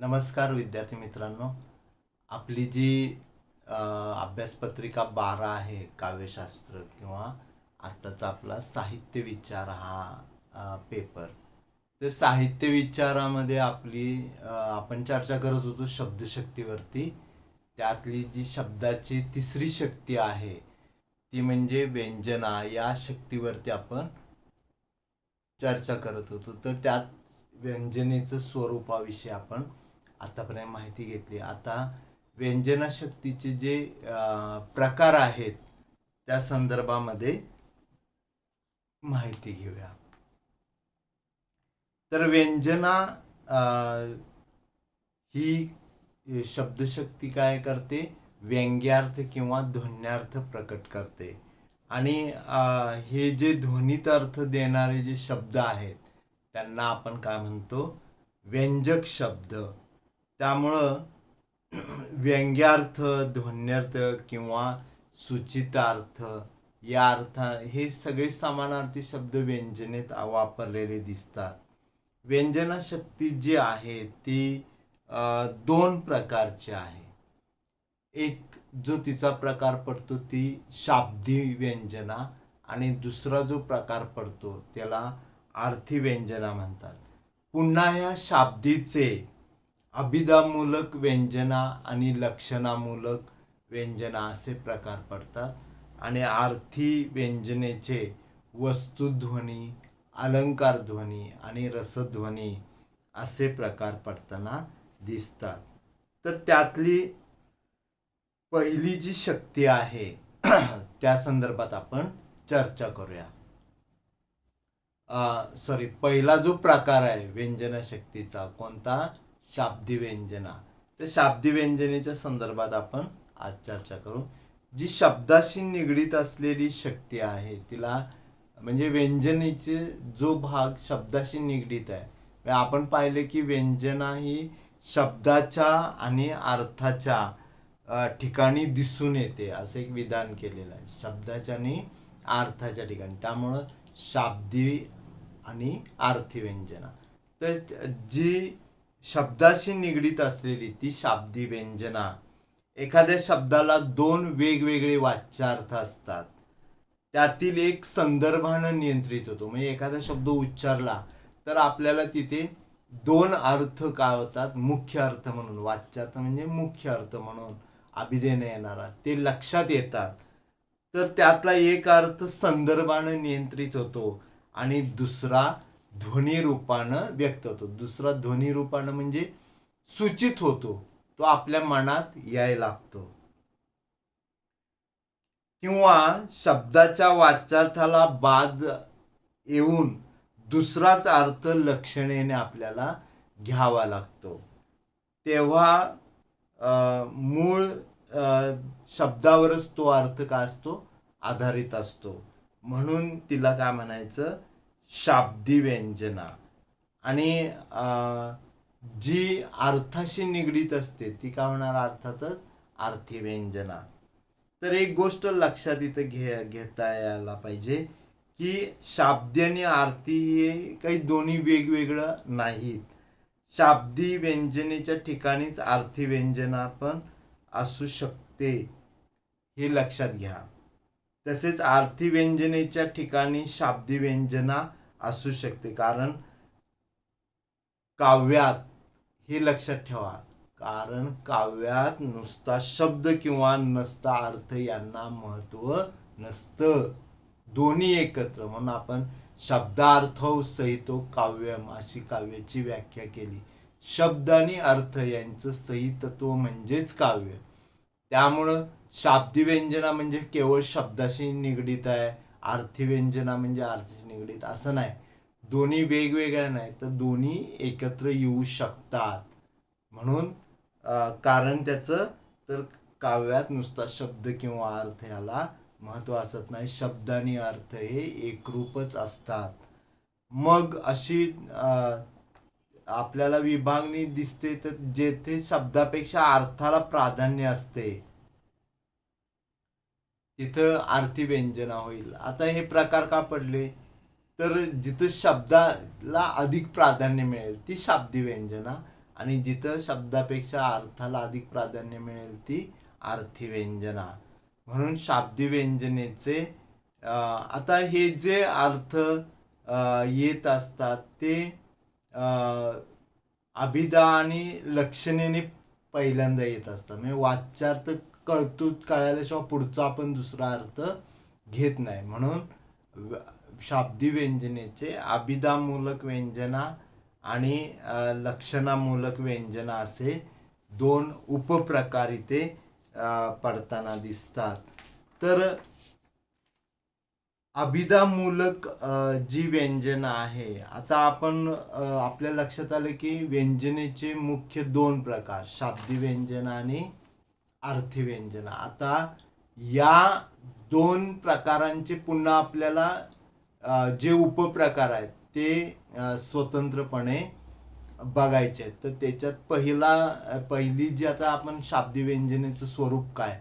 नमस्कार विद्यार्थी मित्रांनो. आपली जी अभ्यासपत्रिका 12 आहे काव्यशास्त्र किंवा आत्ताचा आपला साहित्य विचार हा पेपर. तर साहित्य विचारामध्ये आपण चर्चा करत होतो शब्दशक्तीवरती. त्यातली जी शब्दाची तिसरी शक्ती आहे ती म्हणजे व्यंजना. या शक्तीवरती आपण चर्चा करत होतो. तर त्यात व्यंजनेचं स्वरूपाविषयी आपण आतापर्यंत माहिती घेतली. आता व्यंजना शक्तीचे जे प्रकार आहेत त्या संदर्भामध्ये माहिती घेऊया. तर व्यंजना ही शब्दशक्ती काय करते? व्यंग्यार्थ किंवा ध्वन्यार्थ प्रकट करते. आणि हे जे ध्वनीत अर्थ देणारे जे शब्द आहेत त्यांना आपण काय म्हणतो? व्यंजक शब्द. त्यामुळं व्यंग्यार्थ, ध्वन्यार्थ किंवा सूचितार्थ या हे सगळे समानार्थी शब्द व्यंजनेत वापरलेले दिसतात. व्यंजना शक्ती जी आहे ती दोन प्रकारची आहे. एक जो तिचा प्रकार पडतो ती शाब्दी व्यंजना आणि दुसरा जो प्रकार पडतो त्याला अर्थी व्यंजना म्हणतात. पुन्हा या शाब्दीचे अभिधामूलक व्यंजना आणि लक्षणामूलक व्यंजना असे प्रकार पडतात. आणि अर्थी व्यंजनेचे वस्तुध्वनी, अलंकार ध्वनी आणि रसध्वनी असे प्रकार पडताना दिसतात. तर त्यातली पहिली जी शक्ती आहे त्या संदर्भात आपण चर्चा करूया. पहिला जो प्रकार आहे व्यंजना शक्तीचा कोणता? शाब्दी व्यंजना. तर शाब्दी व्यंजनेच्या संदर्भात आपण आज चर्चा करू. जी शब्दाशी निगडीत असलेली शक्ती आहे तिला म्हणजे व्यंजनेचे जो भाग शब्दाशी निगडीत आहे. आपण पाहिले की व्यंजना ही शब्दाच्या आणि अर्थाच्या ठिकाणी दिसून येते असं एक विधान केलेलं आहे. शब्दाच्या आणि अर्थाच्या ठिकाणी. त्यामुळं शाब्दी आणि अर्थी व्यंजना. तर जी शब्दाशी निगडीत असलेली ती शाब्दी व्यंजना. एखाद्या शब्दाला दोन वेगवेगळे वाच्यार्थ असतात. त्यातील एक संदर्भानं नियंत्रित होतो. म्हणजे एखादा शब्द उच्चारला तर आपल्याला तिथे दोन अर्थ काय होतात? मुख्य अर्थ म्हणून, वाच्यार्थ म्हणजे मुख्य अर्थ म्हणून अभिधेय येणारा ते लक्षात येतात. तर त्यातला एक अर्थ संदर्भानं नियंत्रित होतो आणि दुसरा ध्वनी रूपानं व्यक्त होतो. दुसरा ध्वनी रूपानं म्हणजे सूचित होतो, तो आपल्या मनात यायला लागतो. किंवा शब्दाच्या वाच्यार्थाला बाध येऊन दुसराच अर्थ लक्षणेने आपल्याला घ्यावा लागतो. तेव्हा मूळ शब्दावरच तो अर्थ काय असतो? आधारित असतो. म्हणून तिला काय म्हणायचं? शाब्दी व्यंजना. आणि जी अर्थाशी निगडीत असते ती काय होणार? अर्थातच अर्थी व्यंजना. तर एक गोष्ट लक्षात इथं घेता यायला पाहिजे की शाब्दी आणि अर्थी हे काही दोन्ही वेगवेगळं नाहीत. शाब्दी व्यंजनेच्या ठिकाणीच अर्थी व्यंजना पण असू शकते हे लक्षात घ्या. तसेच अर्थी व्यंजनेच्या ठिकाणी शाब्दी व्यंजना असू शकते. कारण काव्यात हे लक्षात ठेवा, कारण काव्यात नुसता शब्द किंवा नसता अर्थ यांना महत्व नसतं. दोन्ही एकत्र. म्हणून आपण शब्दार्थौ सहितो काव्यम अशी काव्याची व्याख्या केली. शब्द आणि अर्थ यांचं सहितत्व म्हणजेच काव्य. त्यामुळं शाब्दी व्यंजना म्हणजे केवळ शब्दाशी निगडीत आहे, अर्थी व्यंजना म्हणजे अर्थाशी निगडीत असं नाही. दोन्ही वेगवेगळ्या नाही, तर दोन्ही एकत्र येऊ शकतात. म्हणून कारण त्याचं तर काव्यात नुसता शब्द किंवा अर्थ याला महत्व असत नाही. शब्द आणि अर्थ हे एकरूपच असतात. मग अशी आपल्याला विभागणी दिसते तर जेथे शब्दापेक्षा अर्थाला प्राधान्य असते तिथं अर्थी व्यंजना होईल. आता हे प्रकार का पडले? तर जिथं शब्दाला अधिक प्राधान्य मिळेल ती शाब्दी व्यंजना आणि जिथं शब्दापेक्षा अर्थाला अधिक प्राधान्य मिळेल ती अर्थी व्यंजना. म्हणून शाब्दिक व्यंजनेचे आता हे जे अर्थ येत असतात ते अभिधा आणि लक्षणेने पहिल्यांदा येत असतात. म्हणजे वाच्यार्थ कळाल्याशिवाय पुढचा आपण दुसरा अर्थ घेत नाही. म्हणून शाब्दिक व्यंजनेचे अभिधामूलक व्यंजना आणि लक्षणामूलक व्यंजना असे दोन उपप्रकार इथे पडताना दिसतात. तर अभिधामूलक जी व्यंजना आहे, आता आपण आपल्या लक्षात आलं की व्यंजनेचे मुख्य दोन प्रकार, शाब्दिक व्यंजना आणि अर्थी व्यंजना. आता या दोन प्रकारांचे पुन्हा आपल्याला जे उपप्रकार आहेत ते स्वतंत्रपणे बघायचे आहेत. तर त्याच्यात पहिली जी आता आपण शाब्दिक व्यंजनेचं स्वरूप काय,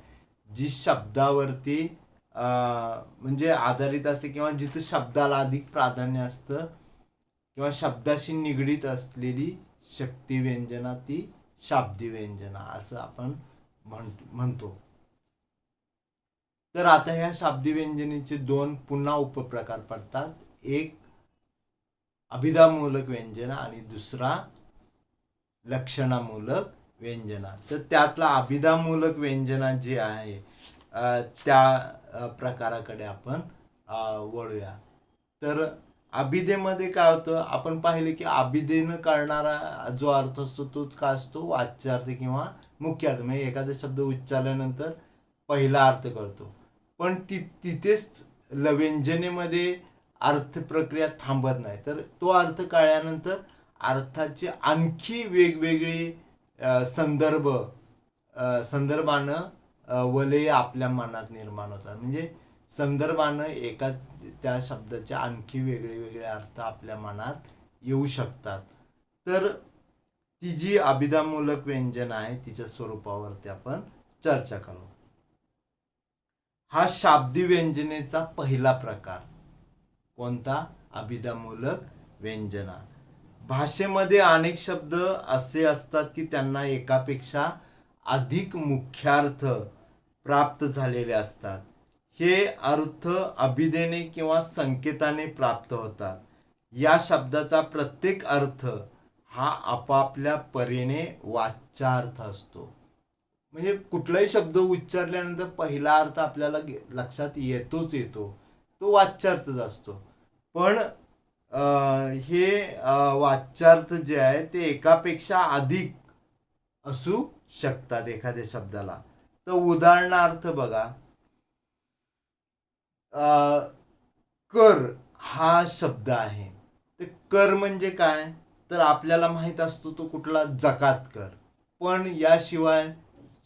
जी शब्दावरती म्हणजे आधारित असते किंवा जिथं शब्दाला अधिक प्राधान्य असतं किंवा शब्दाशी निगडीत असलेली शक्ती व्यंजना ती शाब्दिक व्यंजना असं आपण म्हणतो. तर आता ह्या शाब्दिक व्यंजनेचे दोन पुन्हा उपप्रकार पडतात. एक अभिधामूलक व्यंजना आणि दुसरा लक्षणामूलक व्यंजना. तर त्यातला अभिधामूलक व्यंजना जे आहे त्या प्रकाराकडे आपण वळूया. तर अभिधेमध्ये काय होतं, आपण पाहिले की अभिधेनं कळणारा जो अर्थ असतो तोच काय असतो, वाच्यार्थ किंवा मुख्य अर्थ. म्हणजे एखादा शब्द उच्चारल्यानंतर पहिला अर्थ कळतो. पण तिथेच व्यंजनेमध्ये अर्थ प्रक्रिया थांबत नाही. तर तो अर्थ कळल्यानंतर अर्थाचे आणखी वेगवेगळे संदर्भानं वलय आपल्या मनात निर्माण होतात. म्हणजे संदर्भानं एका त्या शब्दाचे आणखी वेगळे वेगळे अर्थ आपल्या मनात येऊ शकतात. तर ती जी अभिधामूलक व्यंजन आहे तिच्या स्वरूपावरती आपण चर्चा करू. हा शाब्दिक व्यंजनेचा पहिला प्रकार कोणता, अभिधामूलक व्यंजना. भाषेमध्ये अनेक शब्द असे असतात की त्यांना एकापेक्षा अधिक मुख्यार्थ प्राप्त झालेले असतात. हे अर्थ अभिधेने किंवा संकेताने प्राप्त होतात. या शब्दाचा प्रत्येक अर्थ हा आपापल्या परीने वाच्यार्थ असतो. म्हणजे कुठलाही शब्द उच्चारल्यानंतर पहिला अर्थ आपल्याला लक्षात येतो, तो वाच्यार्थच असतो. पण हे वाच्यार्थ जे आहे ते एकापेक्षा अधिक असू शकतात एखाद्या शब्दाला. तर उदाहरणार्थ बघा, कर हा शब्द आहे. तर कर म्हणजे काय, तर आपल्याला माहित असतो तो कुठला, जकात कर. पण याशिवाय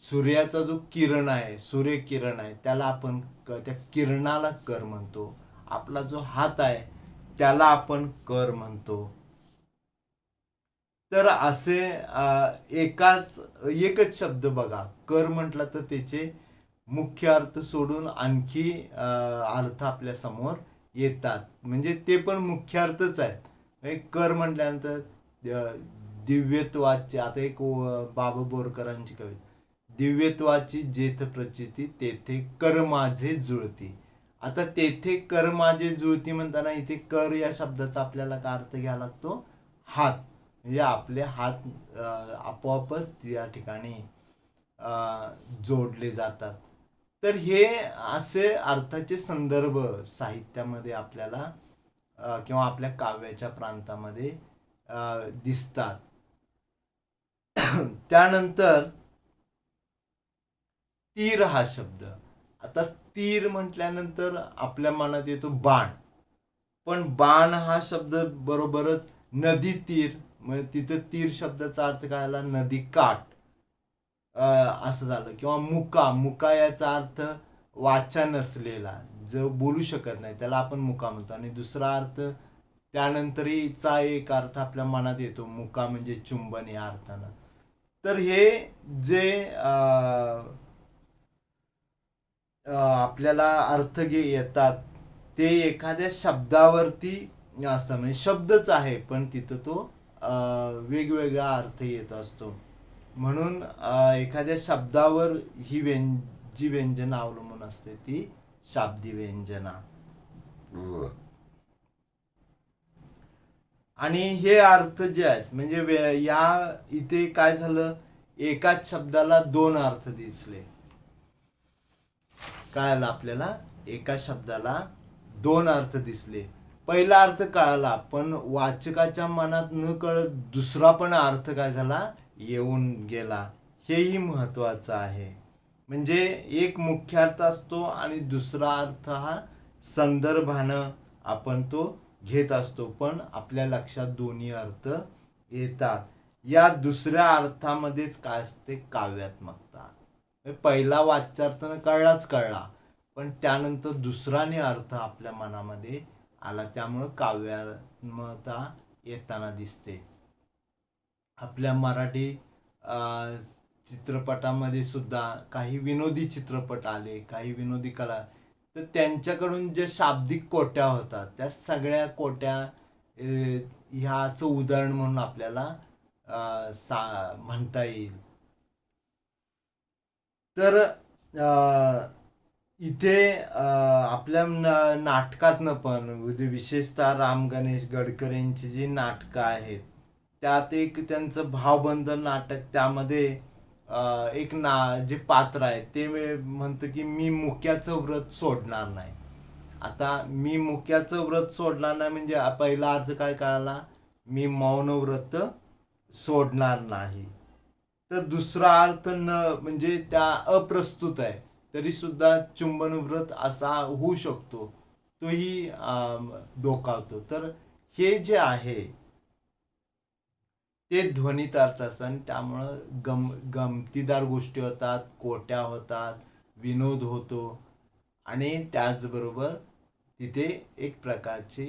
सूर्याचा जो किरण आहे, सूर्यकिरण आहे, त्याला आपण त्या किरणाला कर म्हणतो. आपला जो हात आहे त्याला आपण कर म्हणतो. तर असे एकच शब्द बघा, कर म्हटला तर त्याचे मुख्य अर्थ सोडून आणखी अर्थ आपल्या समोर येतात. म्हणजे ते पण मुख्य अर्थच आहेत. कर म्हटल्यानंतर दिव्यत्वाचे, आता एक बाबा बोरकरांची कविता, दिव्यत्वाची जेथ प्रचिती तेथे कर माझे जुळती. आता तेथे कर माझे जुळती म्हणताना इथे कर या शब्दाचा आपल्याला काय अर्थ घ्यावा लागतो, हात. म्हणजे आपले हात आपोआपच या ठिकाणी जोडले जातात. तर हे असे अर्थाचे संदर्भ साहित्यामध्ये आपल्याला किंवा आपल्या काव्याच्या प्रांतामध्ये दिसतात. त्यानंतर तीर हा शब्द. आता तीर म्हटल्यानंतर आपल्या मनात येतो बाण. पण बाण हा शब्द बरोबरच नदी तीर, म्हणजे तिथं तीर शब्दाचा अर्थ काय आला, नदी काठ असं झालं. किंवा मुका याचा अर्थ वाचा नसलेला, जो बोलू शकत नाही त्याला आपण मुका म्हणतो. आणि दुसरा अर्थ त्यानंतरचा एक अर्थ आपल्या मनात येतो, मुका म्हणजे चुंबन या अर्थानं. तर हे जे आपल्याला अर्थ येतात ते एखाद्या शब्दावरती असतं. म्हणजे शब्दच आहे पण तिथं तो वेगवेगळा अर्थ येत असतो. म्हणून एखाद्या शब्दावर ही जी व्यंजना अवलंबून असते ती शाब्दी व्यंजना. आणि हे अर्थ जे आहेत म्हणजे या इथे काय झालं, एकाच शब्दाला दोन अर्थ दिसले. काय आलं आपल्याला, एका शब्दाला दोन अर्थ दिसले. पहिला अर्थ कळाला पण वाचकाच्या मनात न कळत दुसरा पण अर्थ काय झाला, येऊन गेला. हेही महत्वाचं आहे. म्हणजे एक मुख्य अर्थ असतो आणि दुसरा अर्थ हा संदर्भानं आपण तो घेत असतो, पण आपल्या लक्षात दोन्ही अर्थ येतात. या दुसऱ्या अर्थामध्येच काय असते, काव्यात्मकता. पहिला वाच्यार्थ कळलाच कळला, पण त्यानंतर दुसराने अर्थ आपल्या मनामध्ये आला, त्यामुळं काव्यात्मकता येताना दिसते. आपल्या मराठी चित्रपटामध्ये सुद्धा काही विनोदी चित्रपट आले, काही विनोदी कला, तर त्यांच्याकडून जे शाब्दिक कोट्या होतात त्या सगळ्या कोट्या ह्याचं उदाहरण म्हणून आपल्याला म्हणता येईल. तर इथे आपल्या नाटकातनं पण विशेषतः राम गणेश गडकर यांची जी नाटकं आहेत त्यात एक त्यांचं भावबंधन नाटक, त्यामध्ये एक जे पात्र आहे ते म्हणतं की मी मुक्याचं व्रत सोडणार नाही. आता मी मुक्याचं व्रत सोडणार नाही म्हणजे पहिला अर्थ काय कळाला, मी मौन व्रत सोडणार नाही. तर दुसरा अर्थ म्हणजे त्या अप्रस्तुत आहे तरी सुद्धा चुंबन व्रत असा होऊ शकतो, तोही डोकावतो. तर हे जे आहे ते ध्वनीत अर्थ असतात आणि त्यामुळं गमतीदार गोष्टी होतात, कोट्या होतात, विनोद होतो आणि त्याचबरोबर तिथे एक प्रकारची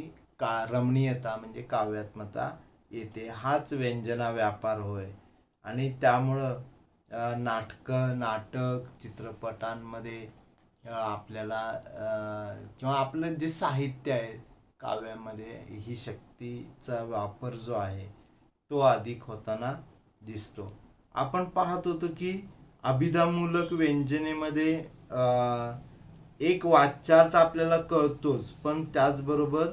रमणीयता म्हणजे काव्यात्मकता येते. हाच व्यंजना व्यापार होय. आणि त्यामुळं नाटक चित्रपटांमध्ये आपल्याला किंवा आपलं जे साहित्य आहे काव्यामध्ये ही शक्तीचा वापर जो आहे तो अधिक होताना दिसतो. आपण पाहत होतो की अभिधामूलक व्यंजनेमध्ये एक वाच्यार्थ आपल्याला कळतोच, पण त्याचबरोबर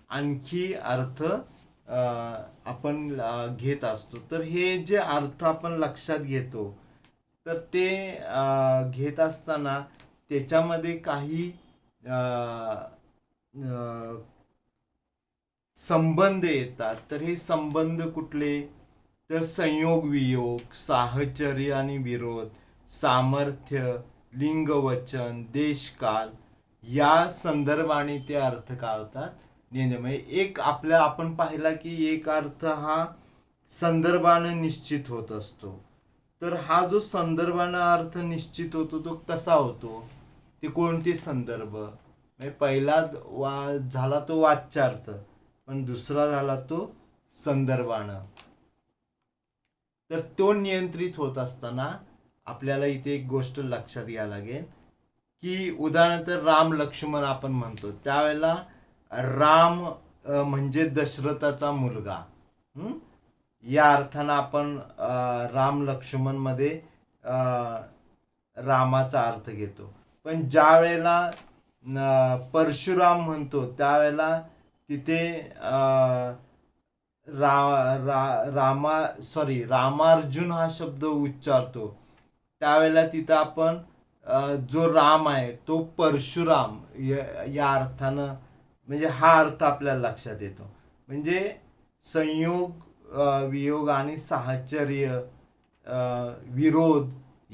आणखी अर्थ आपण घेत असतो. तर हे जे अर्थ आपण लक्षात घेतो तर ते घेत असताना त्याच्यामध्ये काही संबंध येतात. तर हे संबंध कुठले, तर संयोग वियोग, साहचर्य आणि विरोध, सामर्थ्य, लिंग वचन, देशकाल या संदर्भाने ते अर्थ काय होतात, म्हणजे एक आपण पाहिला की एक अर्थ हा संदर्भानं निश्चित होत असतो. तर हा जो संदर्भानं अर्थ निश्चित होतो तो कसा होतो, ते कोणते संदर्भ, म्हणजे पहिला झाला तो वाच्यार्थ, पण दुसरा झाला तो संदर्भानं. तर तो नियंत्रित होत असताना आपल्याला इथे एक गोष्ट लक्षात घ्यायला लागेल की उदाहरणार्थ राम लक्ष्मण आपण म्हणतो त्यावेळेला राम म्हणजे दशरथाचा मुलगा, या अर्थानं आपण राम लक्ष्मण मध्ये रामाचा अर्थ घेतो. पण ज्या वेळेला परशुराम म्हणतो त्यावेळेला तिथे रामार्जुन हा शब्द उच्चारतो, त्यावेळेला तिथं आपण जो राम आहे तो परशुराम या अर्थानं म्हणजे हा अर्थ आपल्याला लक्षात येतो. म्हणजे संयोग वियोग आणि साहचर्य विरोध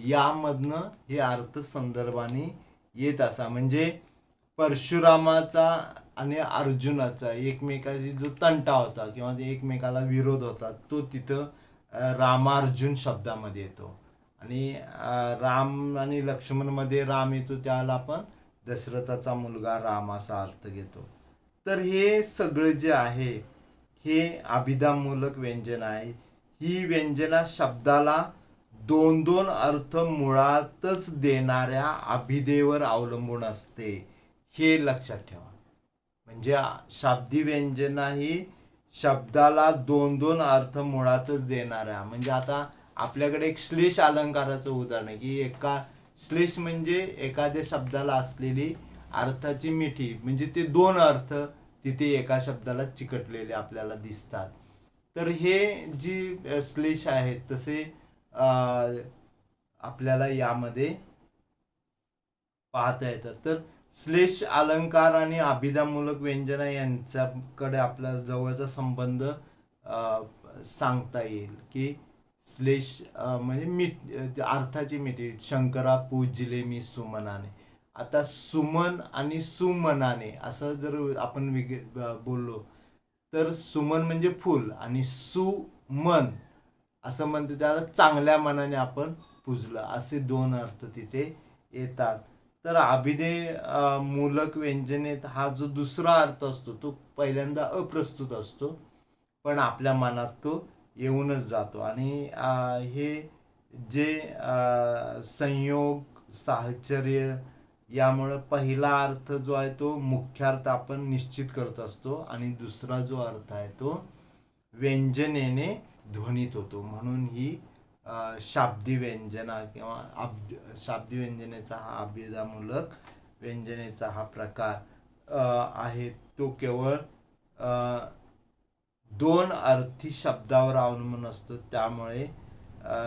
यामधनं हे अर्थ संदर्भाने येत असा. म्हणजे परशुरामाचा आणि अर्जुनाचा एकमेकाची जो तंटा होता किंवा ते एकमेकाला विरोध होता तो तिथं रामार्जुन शब्दामध्ये येतो. आणि राम आणि लक्ष्मण मध्ये राम येतो त्याला आपण दशरथाचा मुलगा राम असा अर्थ घेतो. तर हे सगळं जे आहे हे अभिधामूलक व्यंजन आहे. ही व्यंजना शब्दाला दोन दोन अर्थ मुळातच देणाऱ्या अभिधेवर अवलंबून असते, हे लक्षात ठेवा. म्हणजे शाब्दी व्यंजना ही शब्दाला दोन दोन अर्थ मुळातच देणाऱ्या, म्हणजे आता आपल्याकडे एक श्लेष अलंकाराचं उदाहरण आहे की एका श्लेष म्हणजे एखाद्या शब्दाला असलेली अर्थाची मिठी, म्हणजे ते दोन अर्थ तिथे एका शब्दाला चिकटलेले आपल्याला दिसतात. तर हे जी श्लेष आहेत तसे आपल्याला यामध्ये पाहता येतात. तर श्लेष अलंकार आणि अभिधामूलक व्यंजना यांच्याकडे आपल्याला जवळचा संबंध सांगता येईल की श्लेष म्हणजे अर्थाची मिठी. शंकरा पूजले मी सुमनाने. आता सुमन आणि सुमनाने असं जर आपण बोललो तर सुमन म्हणजे फुल आणि सुमन असं म्हणतो, त्याला चांगल्या मनाने आपण पूजलं, असे दोन अर्थ तिथे येतात. तर अभिधेय मूलक व्यंजनेत हा जो दुसरा अर्थ असतो तो पहिल्यांदा अप्रस्तुत असतो, पण आपल्या मनात तो येऊनच जातो. आणि हे जे संयोग साहचर्य यामुळे पहिला अर्थ जो आहे तो मुख्यार्थ आपण निश्चित करत असतो आणि दुसरा जो अर्थ आहे तो व्यंजनेने ध्वनित होतो. म्हणून ही शाब्दी व्यंजना किंवा शाब्दी व्यंजनेचा हा अभिधामूलक व्यंजनेचा हा प्रकार आहे तो केवळ दोन अर्थी शब्दावर अवलंबून असतो, त्यामुळे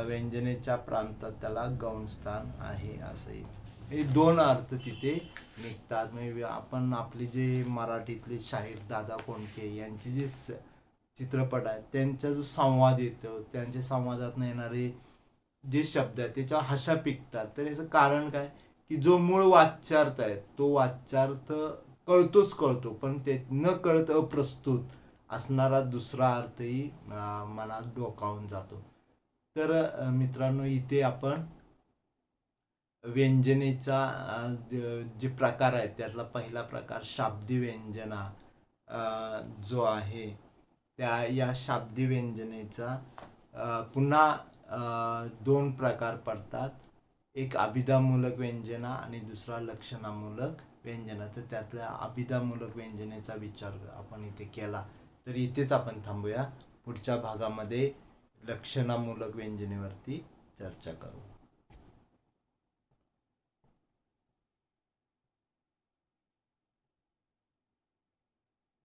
व्यंजनेच्या प्रांतात त्याला गौणस्थान आहे. असंही हे दोन अर्थ तिथे निघतात. म्हणजे आपण आपले जे मराठीतले शाहीर दादा कोंडके यांचे जे चित्रपट आहेत त्यांचा जो संवाद येतो, त्यांच्या संवादातून येणारे जे शब्द आहेत त्याच्यावर हशा पिकतात. तर याचं कारण काय की जो मूळ वाच्यार्थ आहे तो वाच्यार्थ कळतो, पण ते न कळत अप्रस्तुत असणारा दुसरा अर्थही मनात डोकावून जातो. तर मित्रांनो, इथे आपण व्यंजनेचा जे प्रकार आहेत त्यातला पहिला प्रकार शाब्दी व्यंजना जो आहे या शाब्दी व्यंजनेचा पुन्हा दोन प्रकार पडतात. एक अभिधामूलक व्यंजना आणि दुसरा लक्षणामूलक व्यंजना. तर त्यातल्या अभिधामूलक व्यंजनेचा विचार आपण इथे केला, तर इथेच आपण थांबूया. पुढच्या भागामध्ये लक्षणामूलक व्यंजनेवरती चर्चा करू.